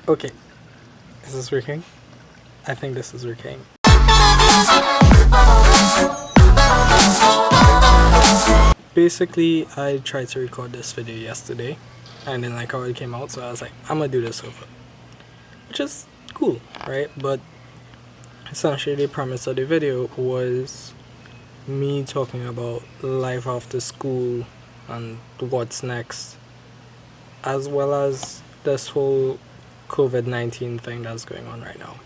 Okay, is this working? I think this is working. Basically, I tried to record this video yesterday and then like how it came out, so I was like, I'm gonna do this over. Which is cool, right? But essentially the premise of the video was me talking about life after school and what's next, as well as this whole COVID-19 thing that's going on right now.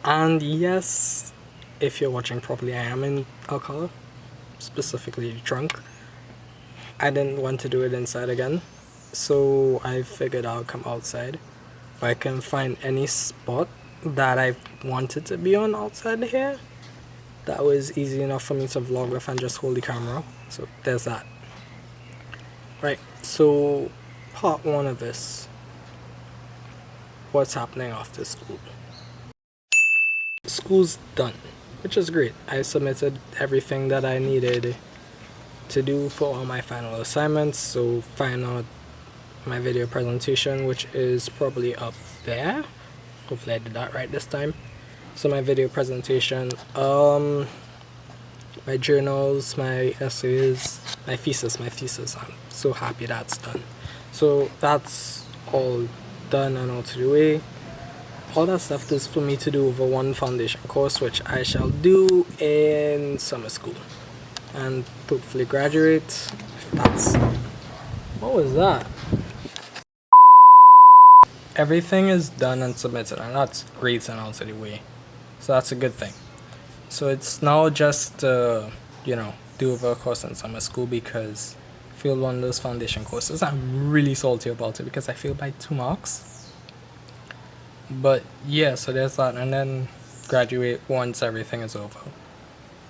And yes, if you're watching properly, I am in alcohol, specifically drunk. I didn't want to do it inside again, so I figured I'll come outside. If I can find any spot that I wanted to be on outside here, that was easy enough for me to vlog with and just hold the camera. So there's that. Right, so part one of this, what's happening after school. School's done, which is great. I submitted everything that I needed to do for all my final assignments, so find out my video presentation, which is probably up there. Hopefully I did that right this time. So my video presentation, my journals, my essays, my thesis, I'm so happy that's done. So that's all done and out of the way. All that's left is for me to do over one foundation course, which I shall do in summer school and hopefully graduate. That's, what was that? Everything is done and submitted, and that's great and out of the way, so that's a good thing. So it's now just do over a course in summer school, because I failed one of those foundation courses. I'm really salty about it because I failed by 2 marks. But yeah, so there's that, and then graduate once everything is over.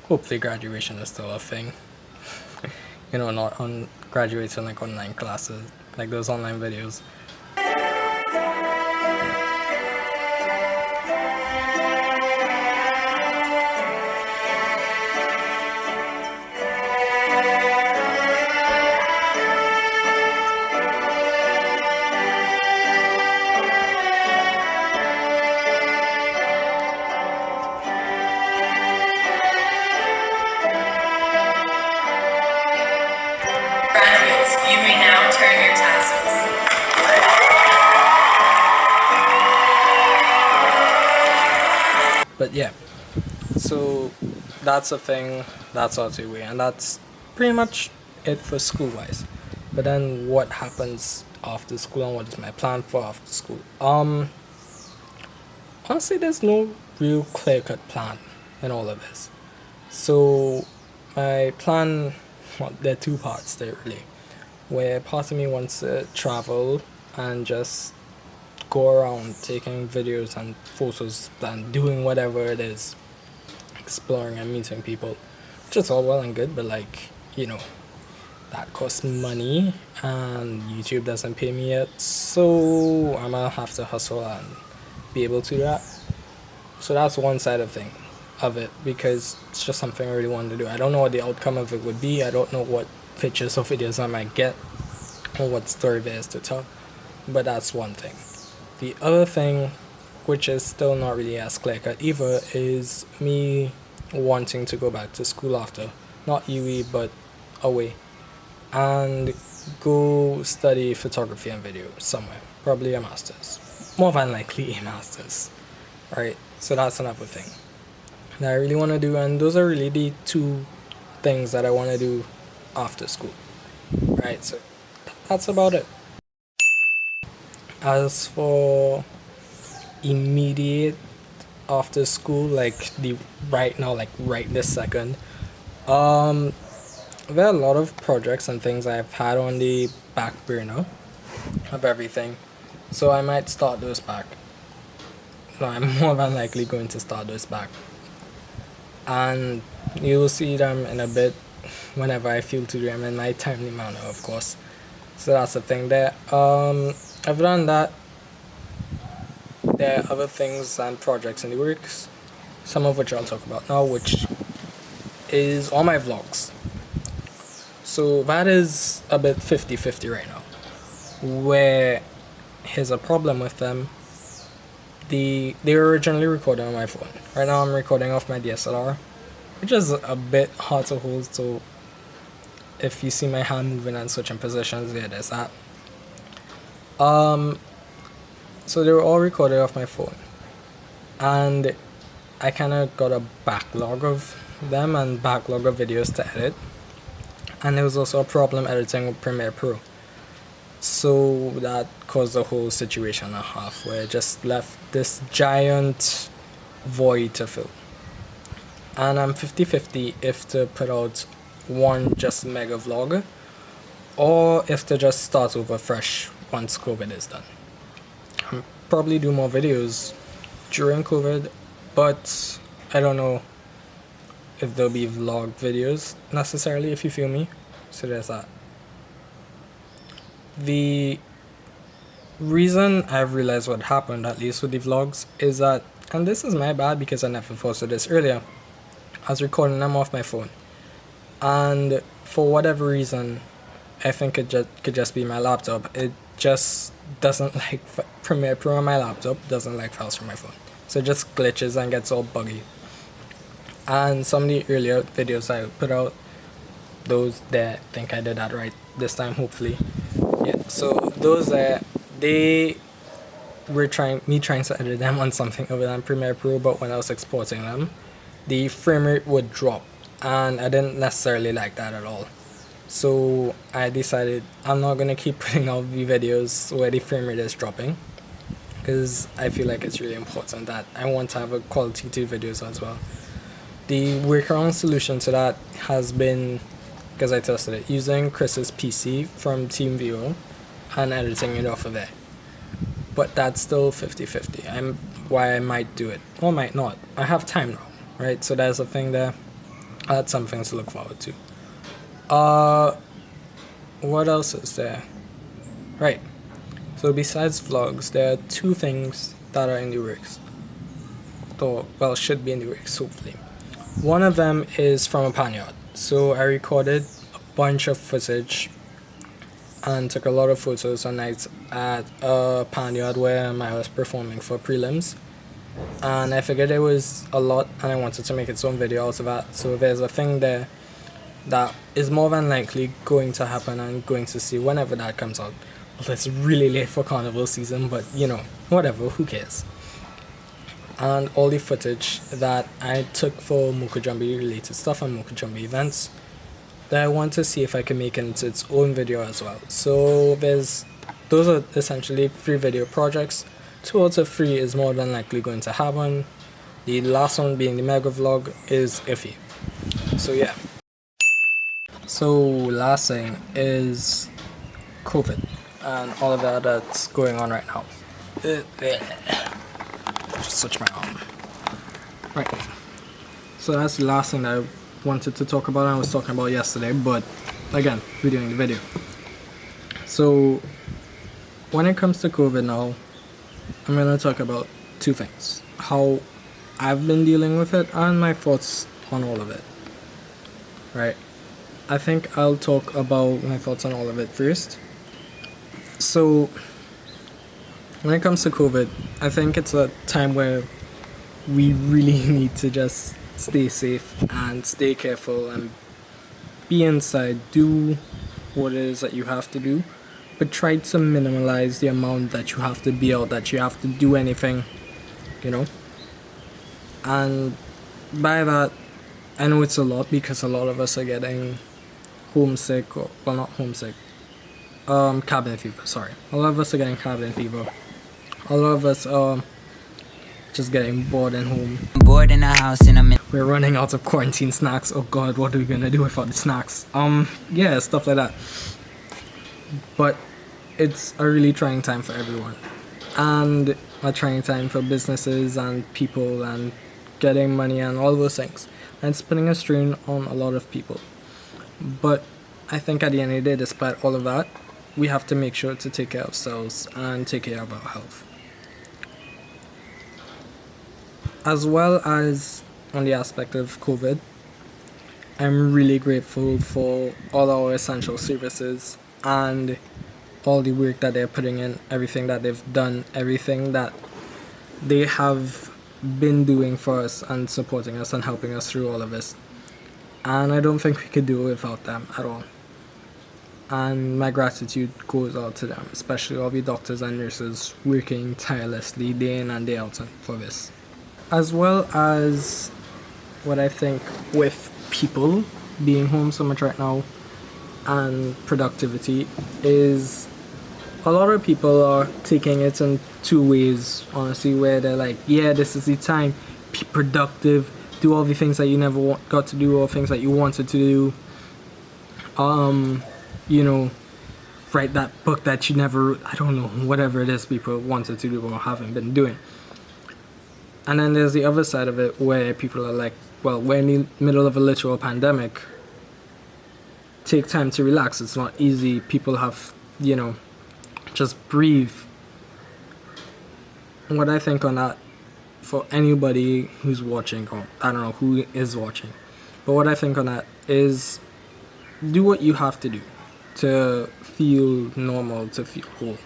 Hopefully graduation is still a thing. Not on graduating like online classes, like those online videos. You may now turn your tassels. But yeah, so that's a thing, that's out of the way, and that's pretty much it for school wise. But then what happens after school and what is my plan for after school? Honestly, there's no real clear-cut plan in all of this. So my plan, well, there are 2 parts there really, where part of me wants to travel and just go around taking videos and photos and doing whatever it is, exploring and meeting people, which is all well and good, but that costs money and YouTube doesn't pay me yet, so I'm gonna have to hustle and be able to do that. So that's one side of it, because it's just something I really wanted to do. I don't know what the outcome of it would be. I don't know what pictures or videos I might get or what story there is to tell, but that's one thing. The other thing, which is still not really as clear cut either, is me wanting to go back to school after, not UE but away, and go study photography and video somewhere, probably a master's, more than likely a master's, right? So that's another thing that I really want to do, and those are really the 2 things that I want to do after school, right? So that's about it. As for immediate after school, like the right now, like right this second, there are a lot of projects and things I've had on the back burner of everything, so I might start those back. No, I'm more than likely going to start those back, and you'll see them in a bit whenever I feel to do them in my timely manner, of course. So that's the thing there. Other than that, there are other things and projects in the works, some of which I'll talk about now, which is all my vlogs. So that is a bit 50-50 right now, where here's a problem with them. They were originally recorded on my phone. Right now I'm recording off my DSLR, which is a bit hard to hold, so if you see my hand moving and switching positions, yeah, there's that. So they were all recorded off my phone, and I kind of got a backlog of them and backlog of videos to edit, and there was also a problem editing with Premiere Pro. So that caused the whole situation a half, where it just left this giant void to fill. And I'm 50-50 if to put out one just mega vlog, or if to just start over fresh once COVID is done. I'll probably do more videos during COVID, but I don't know if there'll be vlog videos necessarily, if you feel me. So there's that. The reason I've realized what happened, at least with the vlogs, is that, and this is my bad because I never posted this earlier, I was recording them off my phone, and for whatever reason, I think it could just be my laptop. It just doesn't like Premiere Pro on my laptop, doesn't like files from my phone, so it just glitches and gets all buggy. And some of the earlier videos I put out, those there, I think I did that right this time, hopefully. Yeah, so those there, they were trying to edit them on something other than Premiere Pro, but when I was exporting them, the frame rate would drop, and I didn't necessarily like that at all. So I decided I'm not gonna keep putting out the videos where the frame rate is dropping, because I feel like it's really important that I want to have a quality to videos as well. The workaround solution to that has been, because I tested it, using Chris's PC from TeamViewer and editing it off of there. But that's still 50-50. Why I might do it, or might not. I have time now, right? So there's a thing there. That's something to look forward to. What else is there? Right. So besides vlogs, there are two things that are in the works. Well, should be in the works, hopefully. One of them is from a panyard. So I recorded a bunch of footage and took a lot of photos on nights at a panyard where I was performing for prelims. And I figured it was a lot, and I wanted to make its own video out of that. So there's a thing there that is more than likely going to happen, and going to see whenever that comes out. Well, it's really late for carnival season, but you know, whatever, who cares? And all the footage that I took for Mukajumbi related stuff and Mukajumbi events, that I want to see if I can make it into its own video as well. So those are essentially 3 video projects. 2 out of 3 is more than likely going to happen. The last one, being the mega vlog, is iffy. So yeah. So last thing is COVID and all of that that's going on right now. Just switch my arm. Right. So that's the last thing that I wanted to talk about, and I was talking about yesterday, but again, we're doing the video. So when it comes to COVID now, I'm going to talk about 2 things. How I've been dealing with it and my thoughts on all of it. Right. I think I'll talk about my thoughts on all of it first. So when it comes to COVID, I think it's a time where we really need to just stay safe and stay careful and be inside, do what it is that you have to do, but try to minimize the amount that you have to be out, that you have to do anything, you know. And by that, I know it's a lot, because a lot of us are getting homesick, or, well, not homesick, cabin fever, sorry. A lot of us are getting cabin fever. A lot of us are just getting bored at home. I'm bored in the house and we're running out of quarantine snacks. Oh god, what are we gonna do without the snacks? Yeah, stuff like that. But it's a really trying time for everyone, and a trying time for businesses and people and getting money and all those things, and it's putting a strain on a lot of people. But I think at the end of the day, despite all of that, we have to make sure to take care of ourselves and take care of our health. As well as on the aspect of COVID, I'm really grateful for all our essential services and all the work that they're putting in, everything that they've done, everything that they have been doing for us and supporting us and helping us through all of this. And I don't think we could do it without them at all. And my gratitude goes out to them, especially all the doctors and nurses working tirelessly day in and day out for this. As well as what I think with people being home so much right now and productivity is a lot of people are taking it in two ways, honestly, where they're like, yeah, this is the time, be productive, do all the things that you never got to do, or things that you wanted to do. You know, write that book that you never wrote. I don't know, whatever it is people wanted to do or haven't been doing. And then there's the other side of it where people are like, well, we're in the middle of a literal pandemic. Take time to relax. It's not easy. People have, just breathe. And what I think on that, for anybody who's watching, or I don't know who is watching, but what I think on that is do what you have to do to feel normal, to feel whole.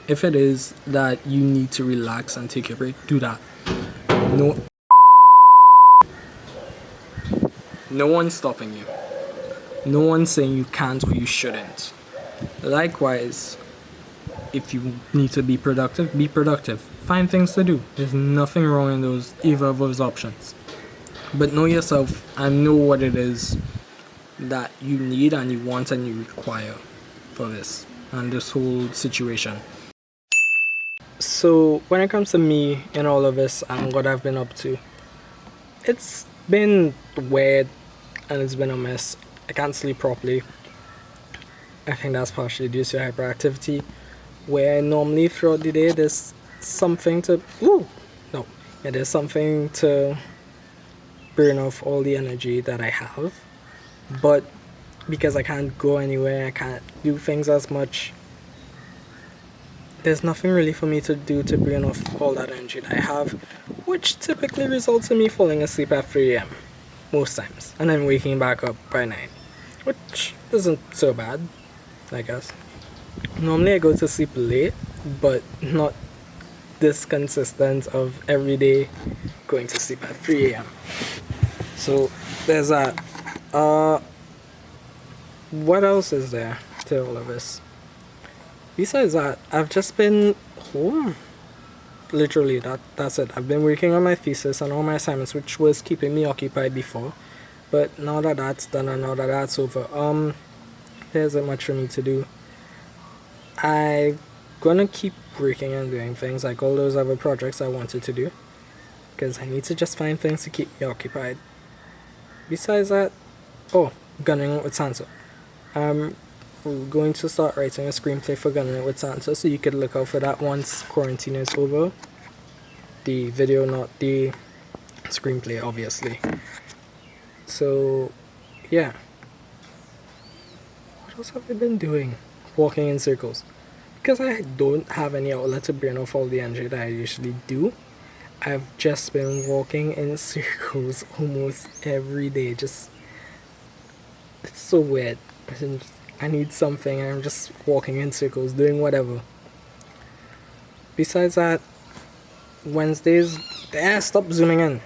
If it is that you need to relax and take a break, do that. No one's stopping you. No one's saying you can't or you shouldn't. Likewise, if you need to be productive, be productive. Find things to do. There's nothing wrong in either of those options. But know yourself and know what it is that you need and you want and you require for this and this whole situation. So when it comes to me and all of this and what I've been up to, it's been weird and it's been a mess. I can't sleep properly. I think that's partially due to hyperactivity, where normally throughout the day there's something to there's something to burn off all the energy that I have. But because I can't go anywhere, I can't do things as much, there's nothing really for me to do to burn off all that energy that I have, which typically results in me falling asleep at 3 a.m. most times, and then waking back up by 9, which isn't so bad, I guess. Normally I go to sleep late, but not this consistent of every day going to sleep at 3 a.m. So there's that. What else is there to all of this? Besides that, I've just been home. Literally, that's it. I've been working on my thesis and all my assignments, which was keeping me occupied before. But now that that's done and now that that's over, there isn't much for me to do. I'm gonna keep working and doing things like all those other projects I wanted to do, because I need to just find things to keep me occupied. Besides that, Gunning It with Santa. I'm going to start writing a screenplay for Gunning It with Santa, so you could look out for that once quarantine is over. The video, not the screenplay, obviously. So, yeah. What else have I been doing? Walking in circles. Because I don't have any outlet to burn off all the energy that I usually do, I've just been walking in circles almost every day. It's so weird. I need something and I'm just walking in circles, doing whatever. Besides that, Wednesdays, stop zooming in.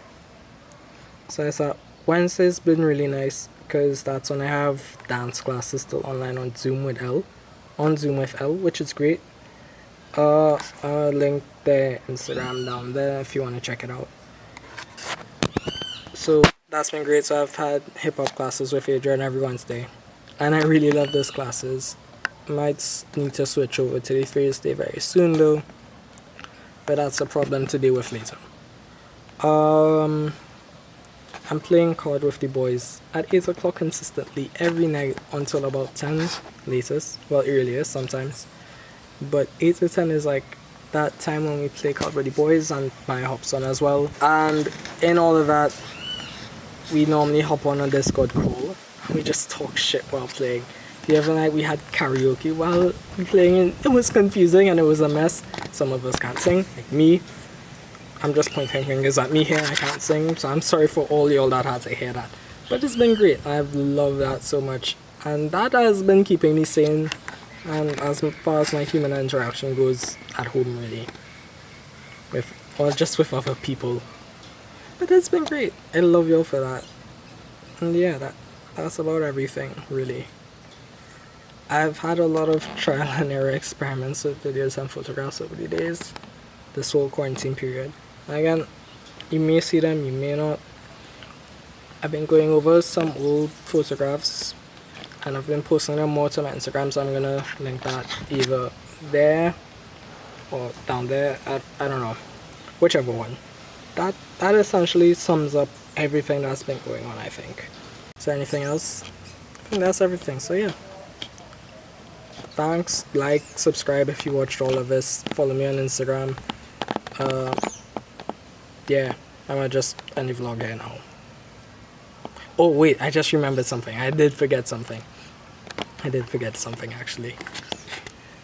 So I thought Wednesday's been really nice because that's when I have dance classes still online on Zoom with L, which is great. I'll link their Instagram down there if you want to check it out. So that's been great. So I've had hip hop classes with Adrian every Wednesday, and I really love those classes. Might need to switch over to the Thursday very soon though, but that's a problem to deal with later. I'm playing COD with the boys at 8 o'clock consistently every night until about 10 latest, well earliest sometimes, but 8 to 10 is like that time when we play COD with the boys, and my hops on as well. And in all of that, we normally hop on a Discord call. We just talk shit while playing. The other night we had karaoke while playing, and it was confusing and it was a mess. Some of us can't sing, like me. I'm just pointing fingers at me here, I can't sing, so I'm sorry for all y'all that had to hear that. But it's been great, I've loved that so much. And that has been keeping me sane and as far as my human interaction goes at home, really, with or just with other people. But it's been great. I love y'all for that. And yeah, that's about everything, really. I've had a lot of trial and error experiments with videos and photographs over the days, this whole quarantine period. Again, you may see them, you may not. I've been going over some old photographs and I've been posting them more to my Instagram, so I'm gonna link that either there or down there. I don't know, whichever one. That essentially sums up everything that's been going on, I think. Is there anything else? I think that's everything, so yeah. Thanks, like, subscribe if you watched all of this, follow me on Instagram. Yeah, I'm gonna just end the vlog here now. Oh wait, I just remembered something. I did forget something actually.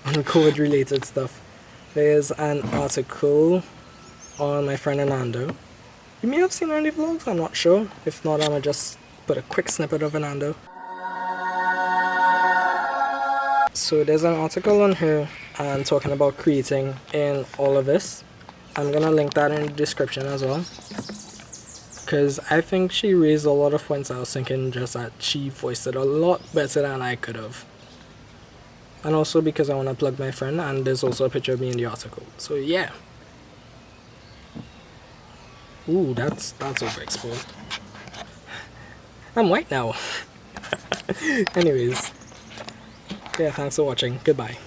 On COVID related stuff. There's an article on my friend Anando. You may have seen any vlogs, I'm not sure. If not, I'm gonna just put a quick snippet of Anando. So there's an article on here and talking about creating in all of this. I'm gonna link that in the description as well, because I think she raised a lot of points I was thinking, just that she voiced it a lot better than I could have. And also because I want to plug my friend, and there's also a picture of me in the article. So yeah. Ooh, that's overexposed. I'm white now. Anyways. Yeah, thanks for watching. Goodbye.